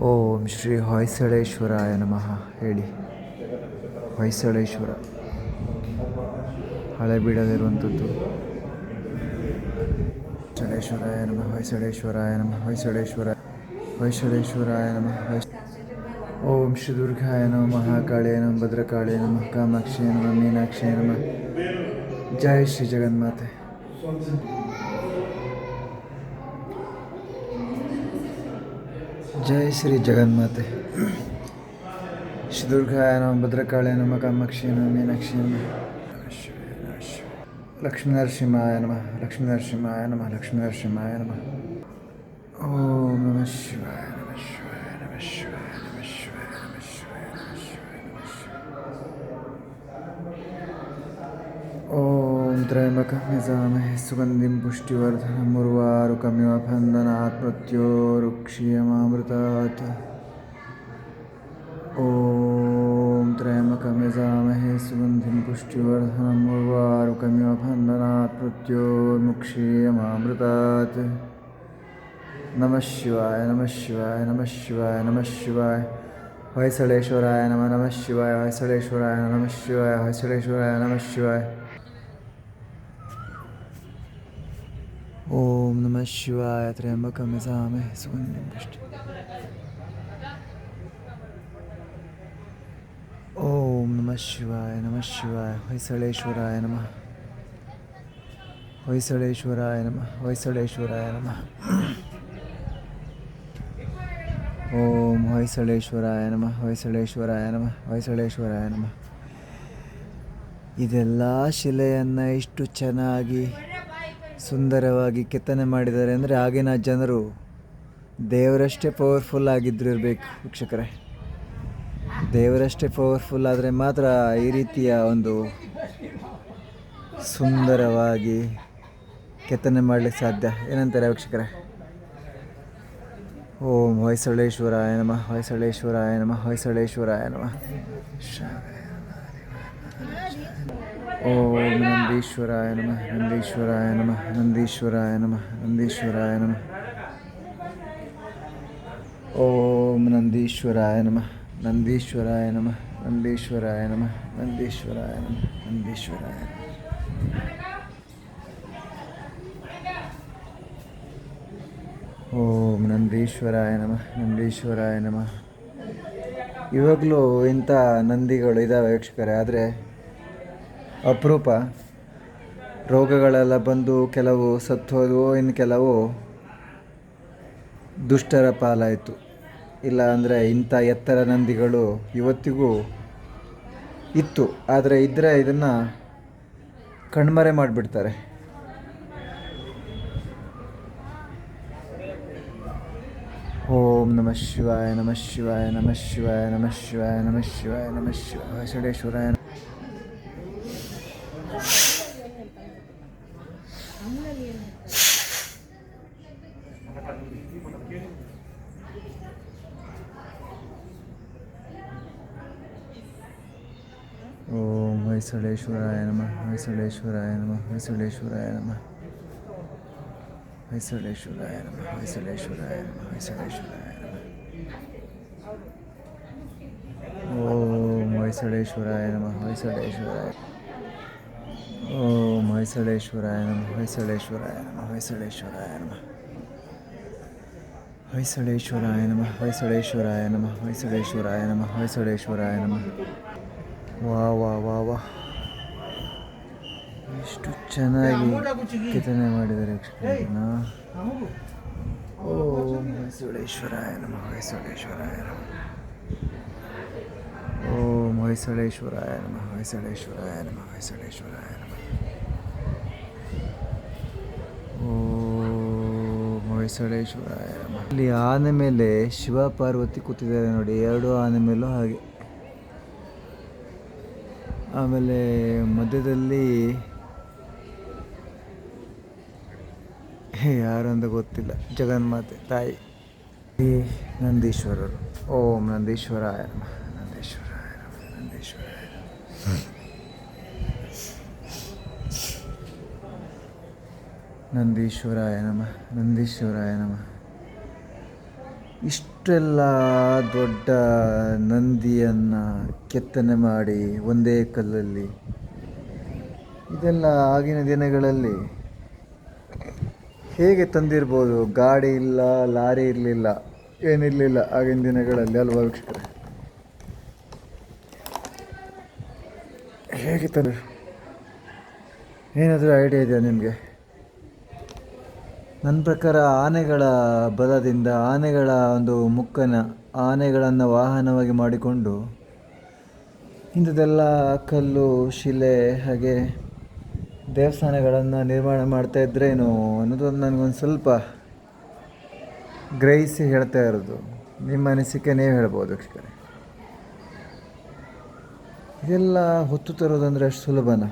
ಓಂ ಶ್ರೀ ಹೊಯ್ಸಳೇಶ್ವರಾಯ ನಮಃ. ಹೇಳಿ. ಹೊಯ್ಸಳೇಶ್ವರ ಹಳೆಬೀಡಲ್ಲಿರುವಂಥದ್ದು. ಹೊಯ್ಸಳೇಶ್ವರಾಯ ನಮಃ. ಹೊಯ್ಸಳೇಶ್ವರಾಯ ನಮಃ. ಹೊಯ್ಸಳೇಶ್ವರಾಯ ನಮಃ. ಓಂ ಶ್ರೀ ದುರ್ಗಾಯ ನಮಃ. ಮಹಾಕಾಳಿಯ ನಮಃ. ಭದ್ರಕಾಳಿಯ ನಮಃ. ಕಾಮಾಕ್ಷಿಯ ನಮಃ. ಮೀನಾಕ್ಷಿಯ ನಮಃ. ಜೈ ಶ್ರೀ ಜಗನ್ಮಾತೆ. ಜೈ ಶ್ರೀ ಜಗನ್ಮಾತೆ. ಶ್ರೀ ದುರ್ಗಾಯ ನಮಃ. ಭದ್ರಕಾಳಿಯ ನಮಃ. ಕಾಮಾಕ್ಷಿಯ ನಮಃ. ಮೀನಾಕ್ಷಿಯ ನಮಃ. ಲಕ್ಷ್ಮೀನರಸಿಂಹಾಯ ನಮಃ. ಲಕ್ಷ್ಮೀನರಸಿಂಹಾಯ ನಮಃ. ಲಕ್ಷ್ಮೀನರಸಿಂಹಾಯ ನಮಃ. ಓಂ ನಮಃ ಶಿವಾಯ. ನಮಃ ಶಿವಾಯ. ನಮಃ ಶಿವಾಯ. ನಮಃ ಶಿವಾಯ. ನಮಃ ಶಿವಾಯ. ನಮಃ ಶಿವಾಯ. ನಮಃ ಶಿವಾಯ. ಓಂ ತ್ರಯಂಬಕಂ ಯಜಾಮಹೇ ಸುಗಂಧಿಂ ಪುಷ್ಟಿವರ್ಧನಂ ಉರ್ವಾರುಕಮಿವ ಬಂಧನಾತ್ ಮೃತ್ಯೋರ್ಮುಕ್ಷೀಯಮಾಮೃತಾತ್. ಓಂ ತ್ರಯಂಬಕಂ ಯಜಾಮಹೇ ಸುಗಂಧಿಂ ಪುಷ್ಟಿವರ್ಧನಂ ಉರ್ವಾರುಕಮಿವ ಬಂಧನಾತ್ ಮೃತ್ಯೋರ್ಮುಕ್ಷೀಯಮಾಮೃತಾತ್. ನಮಃ ಶಿವಾಯ. ನಮಃ ಶಿವಾಯ. ನಮಃ ಶಿವಾಯ. ನಮಃ ಶಿವಾಯ. ಹೊಯ್ಸಳೇಶ್ವರಾಯ ನಮಃ. ನಮಃ ಶಿವಾಯ. ಹೊಯ್ಸಳೇಶ್ವರಾಯ ನಮಃ ಶಿವಾಯ. ಹೊಯ್ಸಳೇಶ್ವರಾಯ ನಮಃ ಶಿವಾಯ. ಓಂ ನಮಃ ಶಿವಾಯ. ತ್ರಯಂಬಕಂ ಯಜಾಮಹೇ ಸುಗಂಧಿಂ ಪುಷ್ಟಿ. ಓಂ ನಮಃ ಶಿವಾಯ. ನಮಃ ಶಿವಾಯ. ಹೊಯ್ಸಳೇಶ್ವರಾಯ ನಮಃ. ಹೊಯ್ಸಳೇಶ್ವರಾಯ ನಮಃ. ಹೊಯ್ಸಳೇಶ್ವರಾಯ ನಮಃ. ಓಂ ಹೊಯ್ಸಳೇಶ್ವರಾಯ ನಮಃ. ಹೊಯ್ಸಳೇಶ್ವರಾಯ ನಮಃ. ಹೊಯ್ಸಳೇಶ್ವರಾಯ ನಮಃ. ಇದೆಲ್ಲ ಶಿಲೆಯನ್ನು ಇಷ್ಟು ಚೆನ್ನಾಗಿ ಸುಂದರವಾಗಿ ಕೆತ್ತನೆ ಮಾಡಿದ್ದಾರೆ ಅಂದರೆ ಆಗಿನ ಜನರು ದೇವರಷ್ಟೇ ಪವರ್ಫುಲ್ ಆಗಿದ್ರು ಇರಬೇಕು ವೀಕ್ಷಕರೇ. ದೇವರಷ್ಟೇ ಪವರ್ಫುಲ್ ಆದರೆ ಮಾತ್ರ ಈ ರೀತಿಯ ಒಂದು ಸುಂದರವಾಗಿ ಕೆತ್ತನೆ ಮಾಡಲಿಕ್ಕೆ ಸಾಧ್ಯ. ಏನಂತಾರೆ ವೀಕ್ಷಕರೇ? ಓಂ ಹೊಯ್ಸಳೇಶ್ವರಾಯ ನಮಃ. ಹೊಯ್ಸಳೇಶ್ವರಾಯ ನಮಃ. ಹೊಯ್ಸಳೇಶ್ವರಾಯ ನಮಃ. ಓಂ ನಂದೀಶ್ವರಾಯ ನಮಃ. ನಂದೀಶ್ವರಾಯ ನಮಃ. ನಂದೀಶ್ವರಾಯ ನಮಃ. ನಂದೀಶ್ವರಾಯ ನಮಃ. ಓಂ ನಂದೀಶ್ವರಾಯ ನಮಃ. ನಂದೀಶ್ವರಾಯ ನಮಃ. ನಂದೀಶ್ವರಾಯ ನಮಃ. ನಂದೀಶ್ವರಾಯ ನಮಃ. ನಂದೀಶ್ವರಾಯ ನಮಃ. ಓಂ ನಂದೀಶ್ವರಾಯ ನಮಃ. ನಂದೀಶ್ವರಾಯ ನಮಃ. ಇವಾಗಲೂ ಇಂಥ ನಂದಿಗಳು ಇದ್ದಾವೆ ವೀಕ್ಷಕರೇ, ಆದರೆ ಅಪರೂಪ. ರೋಗಗಳೆಲ್ಲ ಬಂದು ಕೆಲವು ಸತ್ತೋದವು, ಇನ್ನು ಕೆಲವು ದುಷ್ಟರ ಪಾಲಾಯಿತು. ಇಲ್ಲ ಅಂದರೆ ಇಂಥ ಎತ್ತರ ನಂದಿಗಳು ಇವತ್ತಿಗೂ ಇತ್ತು, ಆದರೆ ಇದ್ದರೆ ಇದನ್ನು ಕಣ್ಮರೆ ಮಾಡಿಬಿಡ್ತಾರೆ. ಓಂ ನಮಃ ಶಿವಾಯ. ನಮಃ ಶಿವಾಯ. ನಮಃ ಶಿವಾಯ. ನಮಃ ಶಿವಾಯ. ನಮಃ ಶಿವಾಯ. ನಮಃ ಶಿವಾಯ. ಹೊಯ್ಸಳೇಶ್ವರಾಯ. ಓಂ ಹೊಯ್ಸಳೇಶ್ವರಾಯ ನಮಃ. ಹೊಯ್ಸಳೇಶ್ವರಾಯ ನಮಃ. ಹೊಯ್ಸಳೇಶ್ವರಾಯ ನಮಃ. ಹೊಯ್ಸಳೇಶ್ವರಾಯ ನಮಃ. ಹೊಯ್ಸಳೇಶ್ವರಾಯ ನಮಃ. ಹೊಯ್ಸಳೇಶ್ವರಾಯ ನಮಃ. ಓಂ ಹೊಯ್ಸಳೇಶ್ವರಾಯ ನಮಃ. ಹೊಯ್ಸಳೇಶ್ವರಾಯ. ಓಂ ಹೊಯ್ಸಳೇಶ್ವರಾಯ ನಮಃ. ಹೊಯ್ಸಳೇಶ್ವರಾಯ ನಮಃ. ಹೊಯ್ಸಳೇಶ್ವರಾಯ ನಮಃ. ಹೊಯ್ಸಳೇಶ್ವರಾಯ ನಮಃ. ಹೊಯ್ಸಳೇಶ್ವರಾಯ ನಮಃ. ಹೊಯ್ಸಳೇಶ್ವರಾಯ ನಮಃ. ಹೊಯ್ಸಳೇಶ್ವರಾಯ ನಮಃ. ವಾ ವಾ ವಾ ವಾ, ಎಷ್ಟು ಚೆನ್ನಾಗಿ ಕೆತ್ತನೆ ಮಾಡಿದ್ದಾರೆ ಯಕ್ಷಗಾನ. ಓಂ ಹೊಯ್ಸಳೇಶ್ವರಾಯ ನಮಃ. ಹೊಯ್ಸಳೇಶ್ವರಾಯ ನಮಃ. ಓಂ ಹೊಯ್ಸಳೇಶ್ವರಾಯ ನಮಃ. ಹೊಯ್ಸಳೇಶ್ವರಾಯ ನಮಃ. ಹೊಯ್ಸಳೇಶ್ವರಾಯ ನಮಃ. ಓಂ ಹೊಯ್ಸಳೇಶ್ವರಾಯ ನಮಃ. ಇಲ್ಲಿ ಆನೆ ಮೇಲೆ ಶಿವ ಪಾರ್ವತಿ ಕೂತಿದ್ದಾರೆ ನೋಡಿ, ಎರಡು ಆನೆ ಮೇಲೂ ಹಾಗೆ. ಆಮೇಲೆ ಮಧ್ಯದಲ್ಲಿ ಯಾರು ಅಂತ ಗೊತ್ತಿಲ್ಲ, ಜಗನ್ಮಾತೆ ತಾಯಿ ನಂದೀಶ್ವರರು. ಓಂ ನಂದೀಶ್ವರಾಯ ನಮಃ. ನಂದೀಶ್ವರಾಯ ನಮಃ. ನಂದೀಶ್ವರಾಯ ನಮಃ. ನಂದೀಶ್ವರಾಯ ನಮಃ. ನಂದೀಶ್ವರಾಯ ನಮಃ. ಇಷ್ಟು ಇಷ್ಟೆಲ್ಲ ದೊಡ್ಡ ನಂದಿಯನ್ನು ಕೆತ್ತನೆ ಮಾಡಿ ಒಂದೇ ಕಲ್ಲಲ್ಲಿ, ಇದೆಲ್ಲ ಆಗಿನ ದಿನಗಳಲ್ಲಿ ಹೇಗೆ ತಂದಿರ್ಬೋದು? ಗಾಡಿ ಇಲ್ಲ, ಲಾರಿ ಇರಲಿಲ್ಲ, ಏನಿರಲಿಲ್ಲ ಆಗಿನ ದಿನಗಳಲ್ಲಿ ಅಲ್ವಾ ವೀಕ್ಷಕರೇ? ಹೇಗೆ ತಂದು, ಏನಾದರೂ ಐಡಿಯಾ ಇದೆಯಾ ನಿಮಗೆ? ನನ್ನ ಪ್ರಕಾರ ಆನೆಗಳ ಬಲದಿಂದ, ಆನೆಗಳ ಒಂದು ಮುಕ್ಕನ್ನು, ಆನೆಗಳನ್ನು ವಾಹನವಾಗಿ ಮಾಡಿಕೊಂಡು ಇಂಥದ್ದೆಲ್ಲ ಕಲ್ಲು ಶಿಲೆ ಹಾಗೆ ದೇವಸ್ಥಾನಗಳನ್ನು ನಿರ್ಮಾಣ ಮಾಡ್ತಾಯಿದ್ರೇನೋ ಅನ್ನೋದು ನನಗೊಂದು ಸ್ವಲ್ಪ ಗ್ರಹಿಸಿ ಹೇಳ್ತಾ ಇರೋದು. ನಿಮ್ಮ ಅನಿಸಿಕೆ ನೀವು ಹೇಳ್ಬೋದು ವೀಕ್ಷಕರೇ. ಇದೆಲ್ಲ ಹೊತ್ತು ತರೋದಂದರೆ ಅಷ್ಟು ಸುಲಭನಾ?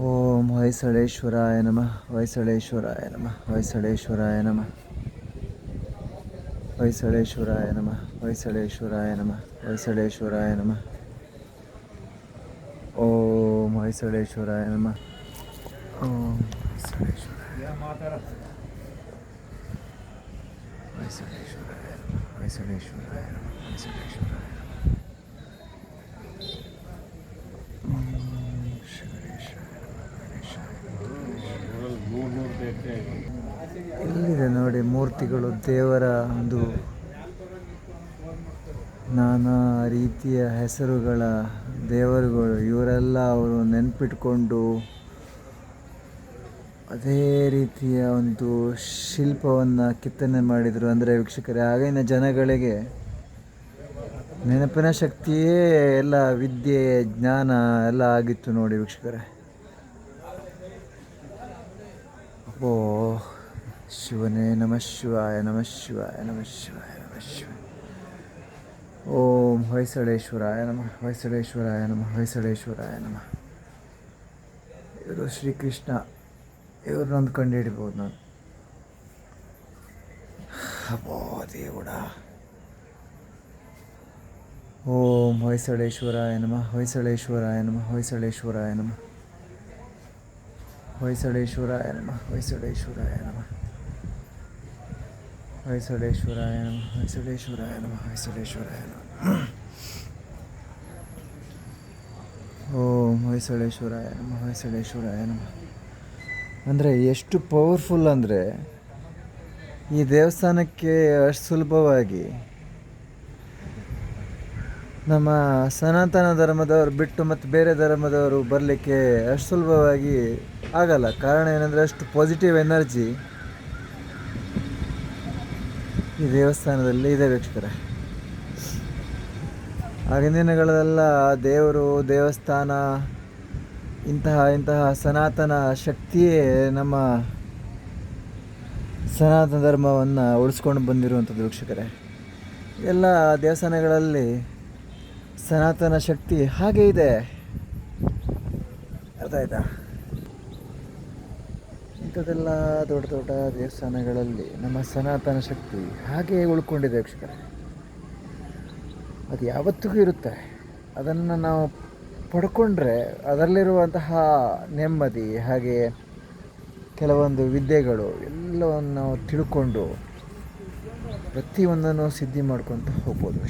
ಓಂ ಹೊಯ್ಸಳೇಶ್ವರಾಯ ನಮಃ, ಹೊಯ್ಸಳೇಶ್ವರಾಯ ನಮಃ, ಹೊಯ್ಸಳೇಶ್ವರಾಯ ನಮಃ, ಹೊಯ್ಸಳೇಶ್ವರಾಯ ನಮಃ, ಹೊಯ್ಸಳೇಶ್ವರಾಯ ನಮಃ, ಹೊಯ್ಸಳೇಶ್ವರಾಯ ನಮಃ. ಓಂ ಹೊಯ್ಸಳೇಶ್ವರಾಯ ನಮಃ. ಓಂ ಹೊಯ್ಸಳೇಶ್ವರಾಯ, ಹೊಯ್ಸಳೇಶ್ವರಾಯ ನಮಃ, ಹೊಯ್ಸಳೇಶ್ವರಾಯ ನಮಃ, ಹೊಯ್ಸಳೇಶ್ವರಾಯ. ಇಲ್ಲಿದೆ ನೋಡಿ ಮೂರ್ತಿಗಳು, ದೇವರ ಒಂದು ನಾನಾ ರೀತಿಯ ಹೆಸರುಗಳ ದೇವರುಗಳು. ಇವರೆಲ್ಲ ಅವರು ನೆನಪಿಟ್ಕೊಂಡು ಅದೇ ರೀತಿಯ ಒಂದು ಶಿಲ್ಪವನ್ನು ಕೆತ್ತನೆ ಮಾಡಿದರು. ಅಂದರೆ ವೀಕ್ಷಕರೇ, ಆಗಿನ ಜನಗಳಿಗೆ ನೆನಪಿನ ಶಕ್ತಿಯೇ ಎಲ್ಲ, ವಿದ್ಯೆ ಜ್ಞಾನ ಎಲ್ಲ ಆಗಿತ್ತು ನೋಡಿ ವೀಕ್ಷಕರೇ. ಓ ಶಿವನೇ ನಮಃ ಶಿವಾಯ, ನಮಃ ಶಿವಾಯ, ನಮಃ ಶಿವಾಯ, ನಮಃ ಶಿವಾಯ. ಓಂ ಹೊಯ್ಸಳೇಶ್ವರಾಯ ನಮಃ, ಹೊಯ್ಸಳೇಶ್ವರಾಯ ನಮಃ, ಹೊಯ್ಸಳೇಶ್ವರಾಯ ನಮಃ. ಇವರು ಶ್ರೀಕೃಷ್ಣ, ಇವ್ರನ್ನೊಂದು ಕಂಡು ಹಿಡಿಬೋದು ನಾನು. ಅಬ್ಬೋ ದೇವುಡ. ಓಂ ಹೊಯ್ಸಳೇಶ್ವರಾಯ ನಮಃ, ಹೊಯ್ಸಳೇಶ್ವರಾಯ ನಮಃ, ಹೊಯ್ಸಳೇಶ್ವರಾಯ ನಮಃ, ಹೊಯ್ಸಳೇಶ್ವರಾಯ ನಮಃ, ಹೊಯ್ಸಳೇಶ್ವರಾಯ ನಮಃ, ಹೊಯ್ಸಳೇಶ್ವರಾಯ ನಮಃ, ಹೊಯ್ಸಳೇಶ್ವರಾಯ ನಮಃ, ಹೊಯ್ಸಳೇಶ್ವರಾಯ ನಮಃ. ಓಂ ಹೊಯ್ಸಳೇಶ್ವರಾಯ ನಮಃ, ಹೊಯ್ಸಳೇಶ್ವರಾಯ ನಮಃ. ಅಂದರೆ ಎಷ್ಟು ಪವರ್ಫುಲ್ ಅಂದರೆ, ಈ ದೇವಸ್ಥಾನಕ್ಕೆ ಅಷ್ಟು ಸುಲಭವಾಗಿ ನಮ್ಮ ಸನಾತನ ಧರ್ಮದವರು ಬಿಟ್ಟು ಮತ್ತು ಬೇರೆ ಧರ್ಮದವರು ಬರಲಿಕ್ಕೆ ಅಷ್ಟು ಸುಲಭವಾಗಿ ಆಗಲ್ಲ. ಕಾರಣ ಏನಂದರೆ, ಅಷ್ಟು ಪಾಸಿಟಿವ್ ಎನರ್ಜಿ ಈ ದೇವಸ್ಥಾನದಲ್ಲಿ ಇದೆ ವೀಕ್ಷಕರೇ. ಆಗಿನ ದಿನಗಳಲ್ಲೆಲ್ಲ ದೇವರು, ದೇವಸ್ಥಾನ, ಇಂತಹ ಸನಾತನ ಶಕ್ತಿಯೇ ನಮ್ಮ ಸನಾತನ ಧರ್ಮವನ್ನು ಉಳಿಸ್ಕೊಂಡು ಬಂದಿರುವಂಥದ್ದು ವೀಕ್ಷಕರೇ. ಎಲ್ಲ ದೇವಸ್ಥಾನಗಳಲ್ಲಿ ಸನಾತನ ಶಕ್ತಿ ಹಾಗೆ ಇದೆ, ಅರ್ಥ ಆಯ್ತಾ? ಇಂಥದ್ದೆಲ್ಲ ದೊಡ್ಡ ದೊಡ್ಡ ದೇವಸ್ಥಾನಗಳಲ್ಲಿ ನಮ್ಮ ಸನಾತನ ಶಕ್ತಿ ಹಾಗೆ ಉಳ್ಕೊಂಡಿದೆ ವೀಕ್ಷಕರೇ. ಅದು ಯಾವತ್ತಿಗೂ ಇರುತ್ತೆ. ಅದನ್ನು ನಾವು ಪಡ್ಕೊಂಡ್ರೆ ಅದರಲ್ಲಿರುವಂತಹ ನೆಮ್ಮದಿ, ಹಾಗೆ ಕೆಲವೊಂದು ವಿದ್ಯೆಗಳು ಎಲ್ಲವನ್ನು ನಾವು ತಿಳ್ಕೊಂಡು ಪ್ರತಿಯೊಂದನ್ನು ಸಿದ್ಧಿ ಮಾಡ್ಕೊತ ಹೋಗ್ಬೋದು.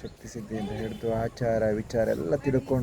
ಶಕ್ತಿ ಸಿದ್ಧಿಯಿಂದ ಹಿಡಿದು ಆಚಾರ ವಿಚಾರ ಎಲ್ಲ ತಿಳ್ಕೊಂಡು